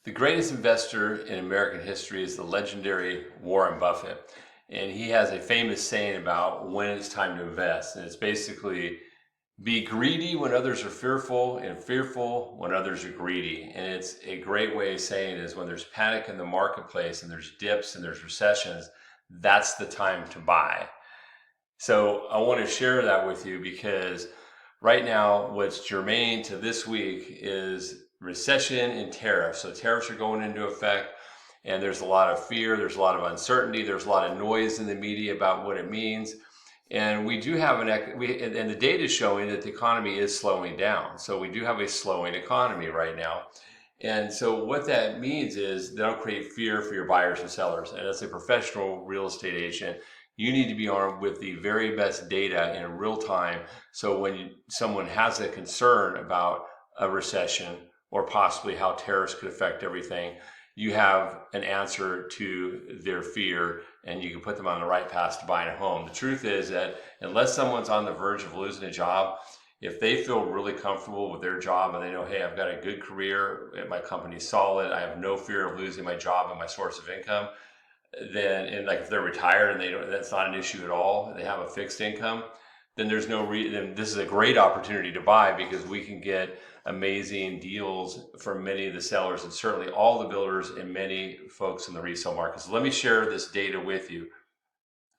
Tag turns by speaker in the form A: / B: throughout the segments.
A: The greatest investor in American history is the legendary Warren Buffett. And he has a famous saying about when it's time to invest. And it's basically be greedy when others are fearful and fearful when others are greedy. And it's a great way of saying it is when there's panic in the marketplace and there's dips and there's recessions, that's the time to buy. So I want to share that with you because right now what's germane to this week is recession and tariffs. So tariffs are going into effect and there's a lot of fear, there's a lot of uncertainty, there's a lot of noise in the media about what it means. And we do have and the data is showing that the economy is slowing down. So we do have a slowing economy right now. And so what that means is that'll create fear for your buyers and sellers. And as a professional real estate agent, you need to be armed with the very best data in real time. So when someone has a concern about a recession or possibly how tariffs could affect everything, you have an answer to their fear and you can put them on the right path to buying a home. The truth is that unless someone's on the verge of losing a job, if they feel really comfortable with their job and they know, hey, I've got a good career, my company's solid, I have no fear of losing my job and my source of income, then, and like if they're retired and they don't, that's not an issue at all, they have a fixed income, then there's no reason. This is a great opportunity to buy because we can get amazing deals from many of the sellers and certainly all the builders and many folks in the resale market. So let me share this data with you.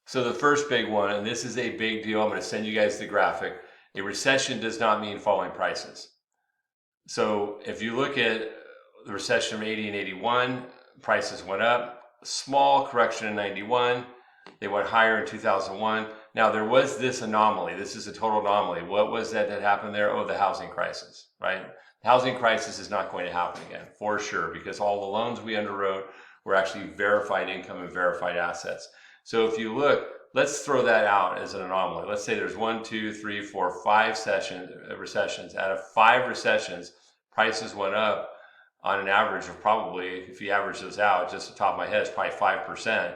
A: So the first big one, and this is a big deal, I'm going to send you guys the graphic. A recession does not mean falling prices. So if you look at the recession of 80 and 81, prices went up. Small correction in 91. They went higher in 2001. Now there was this anomaly. This is a total anomaly. What was that happened there? Oh, the housing crisis, right? The housing crisis is not going to happen again for sure because all the loans we underwrote were actually verified income and verified assets. So if you look, let's throw that out as an anomaly. Let's say there's 1, 2, 3, 4, 5 recessions. Out of 5 recessions, prices went up on an average of probably, if you average those out, just the top of my head, it's probably 5%.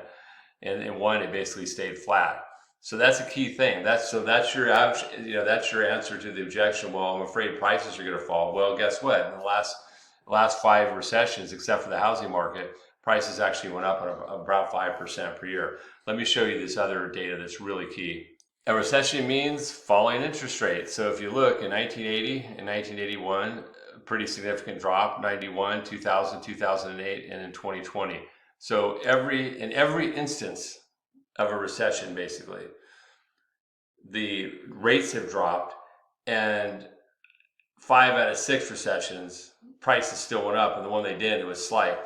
A: And in one, it basically stayed flat. So that's a key thing. That's your answer to the objection. Well, I'm afraid prices are going to fall. Well, guess what? In the last 5 recessions, except for the housing market, prices actually went up about 5% per year. Let me show you this other data that's really key. A recession means falling interest rates. So if you look in 1980 and 1981, pretty significant drop, 91, 2000, 2008, and in 2020. So in every instance of a recession, basically, the rates have dropped, and 5 out of 6 recessions, prices still went up, and the one they did, it was slight.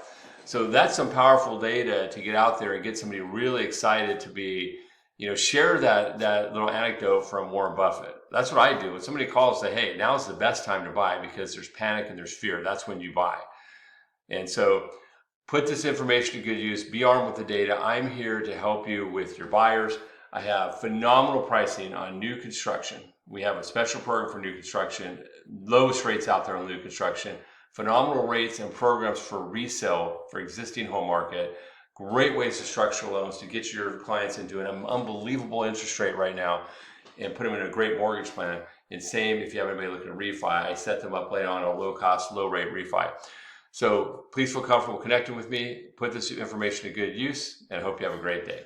A: So that's some powerful data to get out there and get somebody really excited to be, share that little anecdote from Warren Buffett. That's what I do. When somebody calls and say, hey, now's the best time to buy because there's panic and there's fear. That's when you buy. And so put this information to good use. Be armed with the data. I'm here to help you with your buyers. I have phenomenal pricing on new construction. We have a special program for new construction, lowest rates out there on new construction, phenomenal rates and programs for resale for existing home market, great ways to structure loans to get your clients into an unbelievable interest rate right now and put them in a great mortgage plan. And same if you have anybody looking to refi, I set them up later on a low cost, low rate refi. So please feel comfortable connecting with me, put this information to good use, and I hope you have a great day.